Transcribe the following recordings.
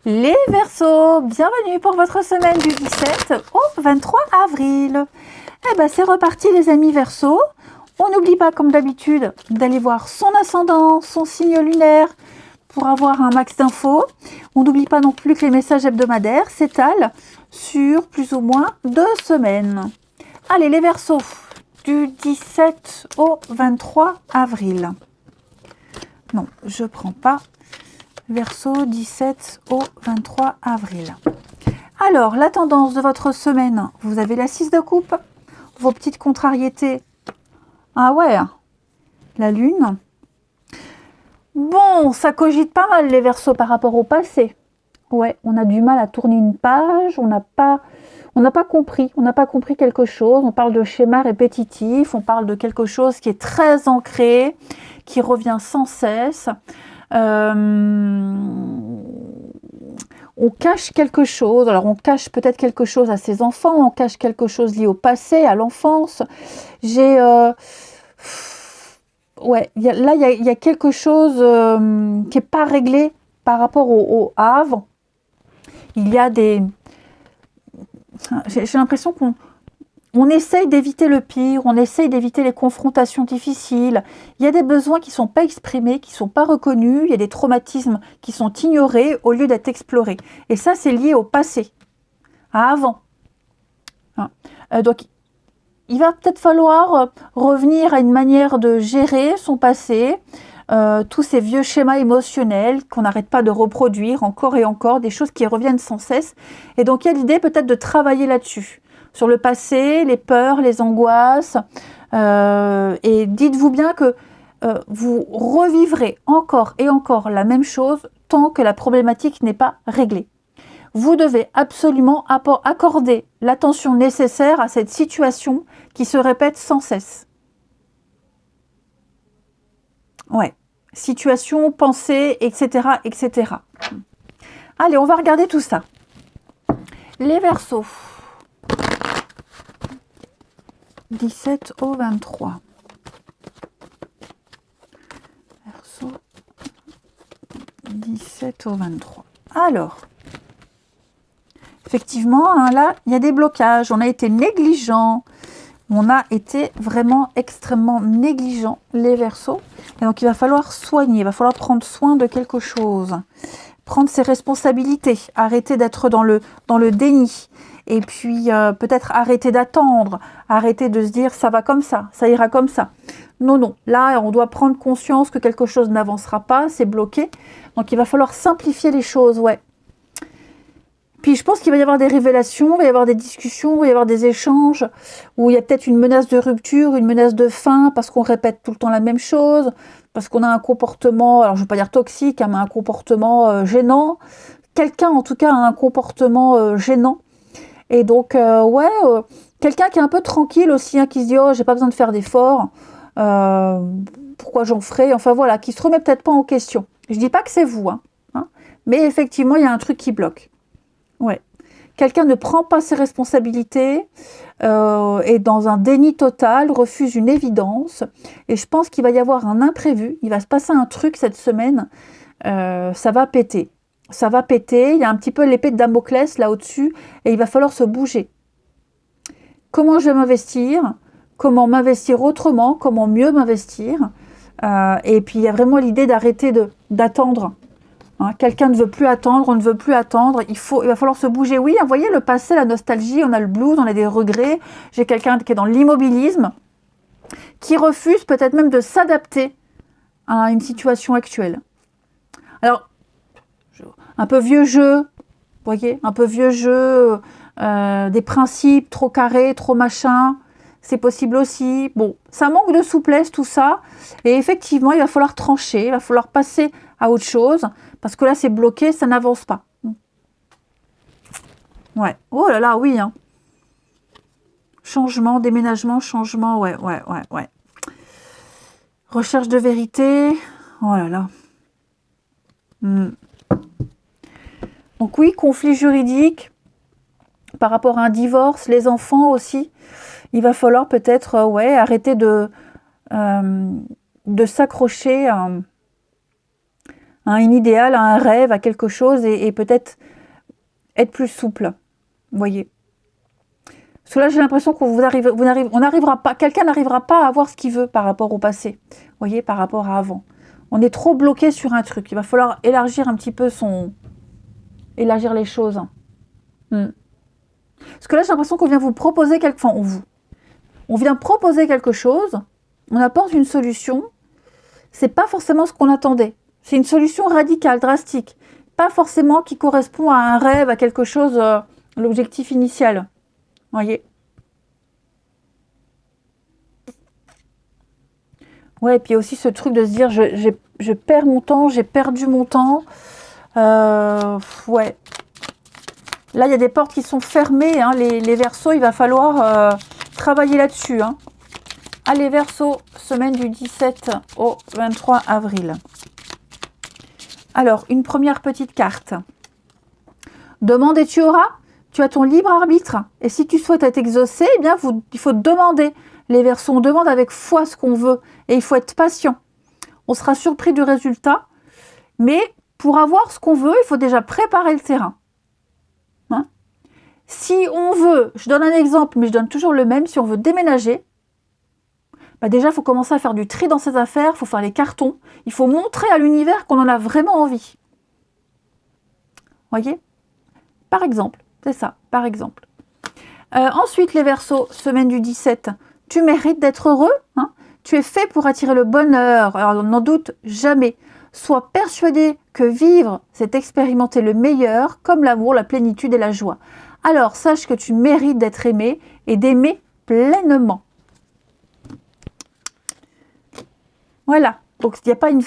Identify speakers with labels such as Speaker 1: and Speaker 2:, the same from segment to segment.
Speaker 1: Les Verseaux, bienvenue pour votre semaine du 17 au 23 avril. Eh ben c'est reparti les amis Verseaux. On n'oublie pas comme d'habitude d'aller voir son ascendant, son signe lunaire pour avoir un max d'infos. On n'oublie pas non plus que les messages hebdomadaires s'étalent sur plus ou moins 2 semaines. Allez les Verseaux, du 17 au 23 avril. Non, je prends pas. Verseau 17 au 23 avril. Alors, la tendance de votre semaine, vous avez la 6 de coupe, vos petites contrariétés. Ah ouais, la lune. Bon, ça cogite pas mal les Verseaux par rapport au passé. Ouais, on a du mal à tourner une page, on n'a pas compris quelque chose. On parle de schéma répétitif, on parle de quelque chose qui est très ancré, qui revient sans cesse. On cache quelque chose, alors on cache peut-être quelque chose à ses enfants, on cache quelque chose lié au passé, à l'enfance. Ouais, il y a quelque chose qui n'est pas réglé par rapport au avant. Il y a des... J'ai l'impression qu'on essaye d'éviter le pire, on essaye d'éviter les confrontations difficiles. Il y a des besoins qui ne sont pas exprimés, qui ne sont pas reconnus. Il y a des traumatismes qui sont ignorés au lieu d'être explorés. Et ça, c'est lié au passé, à avant. Donc, il va peut-être falloir revenir à une manière de gérer son passé, tous ces vieux schémas émotionnels qu'on n'arrête pas de reproduire encore et encore, des choses qui reviennent sans cesse. Et donc, il y a l'idée peut-être de travailler là-dessus. Sur le passé, les peurs, les angoisses. Et dites-vous bien que vous revivrez encore et encore la même chose tant que la problématique n'est pas réglée. Vous devez absolument accorder l'attention nécessaire à cette situation qui se répète sans cesse. Ouais. Situation, pensée, etc., etc. Allez, on va regarder tout ça. Les Verseaux. 17 au 23. Verseau 17 au 23. Alors, effectivement, hein, là, il y a des blocages. On a été négligent. On a été vraiment extrêmement négligent, les Verseaux. Et donc, il va falloir soigner. Il va falloir prendre soin de quelque chose. Prendre ses responsabilités. Arrêter d'être dans le déni. Et puis, peut-être arrêter d'attendre, arrêter de se dire « ça va comme ça, ça ira comme ça ». Non, non, là, on doit prendre conscience que quelque chose n'avancera pas, c'est bloqué. Donc, il va falloir simplifier les choses, ouais. Puis, je pense qu'il va y avoir des révélations, il va y avoir des discussions, il va y avoir des échanges, où il y a peut-être une menace de rupture, une menace de fin, parce qu'on répète tout le temps la même chose, parce qu'on a un comportement, alors je ne veux pas dire toxique, hein, mais un comportement gênant. Quelqu'un, en tout cas, a un comportement gênant. Et donc, quelqu'un qui est un peu tranquille aussi, hein, qui se dit « oh, j'ai pas besoin de faire d'efforts, pourquoi j'en ferai ?» Enfin voilà, qui se remet peut-être pas en question. Je dis pas que c'est vous, hein, mais effectivement, il y a un truc qui bloque. Ouais. Quelqu'un ne prend pas ses responsabilités, est dans un déni total, refuse une évidence. Et je pense qu'il va y avoir un imprévu, il va se passer un truc cette semaine, ça va péter. Ça va péter, il y a un petit peu l'épée de Damoclès là au-dessus et il va falloir se bouger. Comment je vais m'investir? Comment m'investir autrement? Comment mieux m'investir? Et puis il y a vraiment l'idée d'arrêter d'attendre. Hein, quelqu'un ne veut plus attendre, on ne veut plus attendre, il va falloir se bouger. Oui, vous voyez le passé, la nostalgie, on a le blues, on a des regrets. J'ai quelqu'un qui est dans l'immobilisme, qui refuse peut-être même de s'adapter à une situation actuelle. Alors, un peu vieux jeu, vous voyez, un peu vieux jeu, des principes trop carrés, trop machin, c'est possible aussi. Bon, ça manque de souplesse tout ça, et effectivement, il va falloir trancher, il va falloir passer à autre chose, parce que là, c'est bloqué, ça n'avance pas. Ouais, oh là là, oui, hein. Changement, déménagement, changement, ouais. Recherche de vérité, oh là là. Donc oui, conflit juridique par rapport à un divorce, les enfants aussi. Il va falloir peut-être arrêter de s'accrocher à un idéal, à un rêve, à quelque chose et peut-être être plus souple. Vous voyez. Parce que là, j'ai l'impression qu'on on n'arrivera pas, quelqu'un n'arrivera pas à avoir ce qu'il veut par rapport au passé. Vous voyez, par rapport à avant. On est trop bloqué sur un truc. Il va falloir élargir un petit peu élargir les choses. Parce que là, j'ai l'impression qu'on vient vous proposer on vient proposer quelque chose, on apporte une solution, c'est pas forcément ce qu'on attendait. C'est une solution radicale, drastique. Pas forcément qui correspond à un rêve, à quelque chose, l'objectif initial. Voyez. Ouais, et puis aussi ce truc de se dire, je perds mon temps, j'ai perdu mon temps. Ouais. Là, il y a des portes qui sont fermées. Hein, les Verseaux, il va falloir travailler là-dessus. Hein. Allez, Verseaux, semaine du 17 au 23 avril. Alors, une première petite carte. Demande et tu auras. Tu as ton libre arbitre. Et si tu souhaites être exaucé, eh bien, il faut demander. Les Verseaux, on demande avec foi ce qu'on veut. Et il faut être patient. On sera surpris du résultat. Mais pour avoir ce qu'on veut, il faut déjà préparer le terrain. Hein? Si on veut, je donne un exemple, mais je donne toujours le même, si on veut déménager, bah déjà, il faut commencer à faire du tri dans ses affaires, il faut faire les cartons, il faut montrer à l'univers qu'on en a vraiment envie. Voyez? Par exemple, c'est ça, par exemple. Ensuite, les Verseaux, semaine du 17, tu mérites d'être heureux, hein? Tu es fait pour attirer le bonheur, alors n'en doute jamais. Sois persuadé que vivre, c'est expérimenter le meilleur, comme l'amour, la plénitude et la joie. Alors, sache que tu mérites d'être aimé et d'aimer pleinement. Voilà. Donc, ce n'est pas une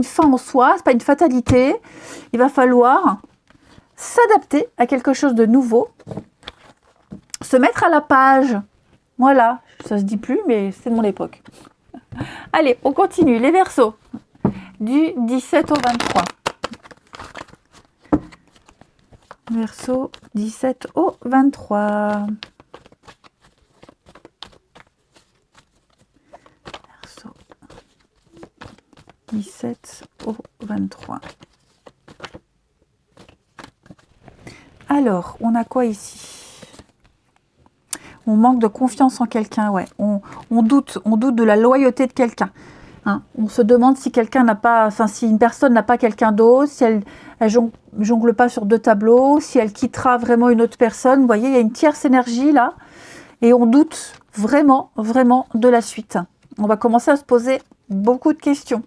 Speaker 1: fin en soi, ce n'est pas une fatalité. Il va falloir s'adapter à quelque chose de nouveau, se mettre à la page. Voilà. Ça se dit plus, mais c'est de mon époque. Allez, on continue. Les Verseaux. Du 17 au 23. Verseau 17 au 23. Verseau 17 au 23. Alors, on a quoi ici? On manque de confiance en quelqu'un, ouais. On doute de la loyauté de quelqu'un. Hein, on se demande si quelqu'un n'a pas, enfin si une personne n'a pas quelqu'un d'autre, si elle jongle pas sur deux tableaux, si elle quittera vraiment une autre personne. Vous voyez, il y a une tierce énergie là, et on doute vraiment, vraiment de la suite. On va commencer à se poser beaucoup de questions.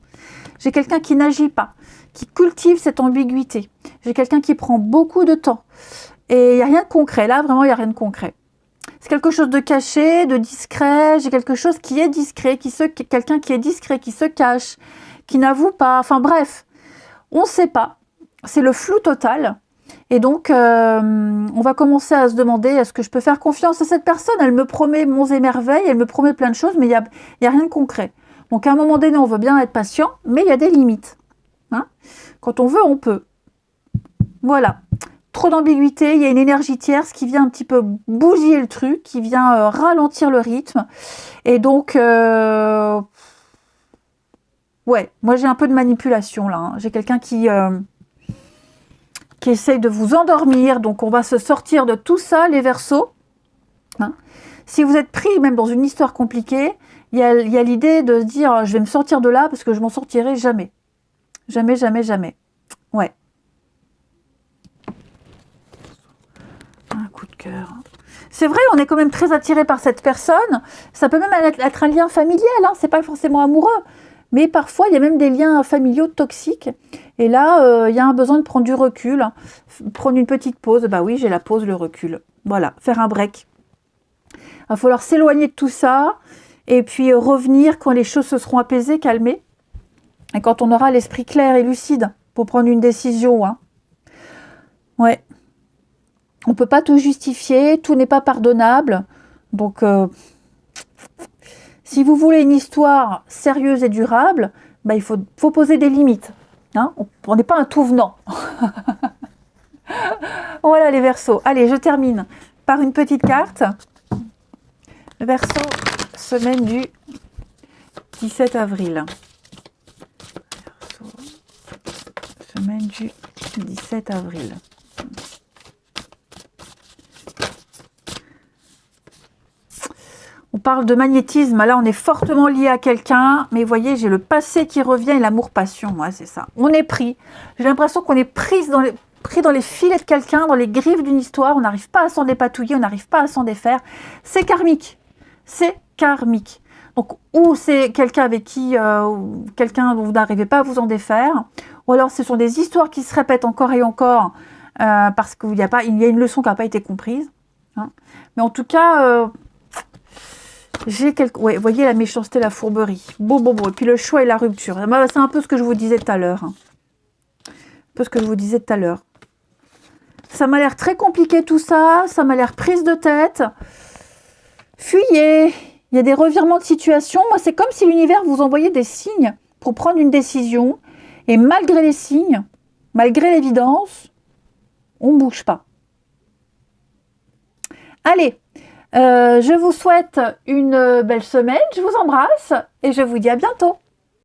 Speaker 1: J'ai quelqu'un qui n'agit pas, qui cultive cette ambiguïté. J'ai quelqu'un qui prend beaucoup de temps. Et il n'y a rien de concret. Là, vraiment, il n'y a rien de concret. C'est quelque chose de caché, de discret. J'ai quelque chose qui est discret, quelqu'un qui est discret, qui se cache, qui n'avoue pas. Enfin bref, on ne sait pas. C'est le flou total. Et donc, on va commencer à se demander, est-ce que je peux faire confiance à cette personne? Elle me promet monts et merveilles, elle me promet plein de choses, mais il y a rien de concret. Donc, à un moment donné, on veut bien être patient, mais il y a des limites. Hein, quand on veut, on peut. Voilà. Trop d'ambiguïté, il y a une énergie tierce qui vient un petit peu bousiller le truc, qui vient ralentir le rythme. Et donc, ouais, moi j'ai un peu de manipulation là. Hein. J'ai quelqu'un qui essaye de vous endormir. Donc, on va se sortir de tout ça, les Verseaux. Hein. Si vous êtes pris même dans une histoire compliquée, il y a l'idée de se dire, je vais me sortir de là parce que je m'en sortirai jamais. Jamais, jamais, jamais. Ouais. Un coup de cœur. C'est vrai, on est quand même très attiré par cette personne. Ça peut même être un lien familial, hein, c'est pas forcément amoureux. Mais parfois, il y a même des liens familiaux toxiques. Et là, il y a un besoin de prendre du recul, hein, prendre une petite pause. Bah oui, j'ai la pause, le recul. Voilà, faire un break. Il va falloir s'éloigner de tout ça et puis revenir quand les choses se seront apaisées, calmées. Et quand on aura l'esprit clair et lucide pour prendre une décision. Hein. Ouais. On ne peut pas tout justifier, tout n'est pas pardonnable. Donc, si vous voulez une histoire sérieuse et durable, bah, il faut poser des limites. Hein, on n'est pas un tout venant. Voilà les Verseaux. Allez, je termine par une petite carte. Verseau, semaine du 17 avril. Verseau, 17 avril. On parle de magnétisme, là on est fortement lié à quelqu'un, mais vous voyez, j'ai le passé qui revient et l'amour-passion, ouais, c'est ça. On est pris, j'ai l'impression qu'on est pris dans les filets de quelqu'un, dans les griffes d'une histoire, on n'arrive pas à s'en dépatouiller, on n'arrive pas à s'en défaire. C'est karmique, c'est karmique. Donc, ou c'est quelqu'un avec qui, quelqu'un dont vous n'arrivez pas à vous en défaire, ou alors ce sont des histoires qui se répètent encore et encore, parce qu'il y a une leçon qui n'a pas été comprise. Hein. Mais en tout cas... j'ai quelques... Ouais, vous voyez la méchanceté, la fourberie. Bon. Et puis le choix et la rupture. C'est un peu ce que je vous disais tout à l'heure. Un peu ce que je vous disais tout à l'heure. Ça m'a l'air très compliqué tout ça. Ça m'a l'air prise de tête. Fuyez. Il y a des revirements de situation. Moi, c'est comme si l'univers vous envoyait des signes pour prendre une décision. Et malgré les signes, malgré l'évidence, on ne bouge pas. Allez. Je vous souhaite une belle semaine, je vous embrasse et je vous dis à bientôt.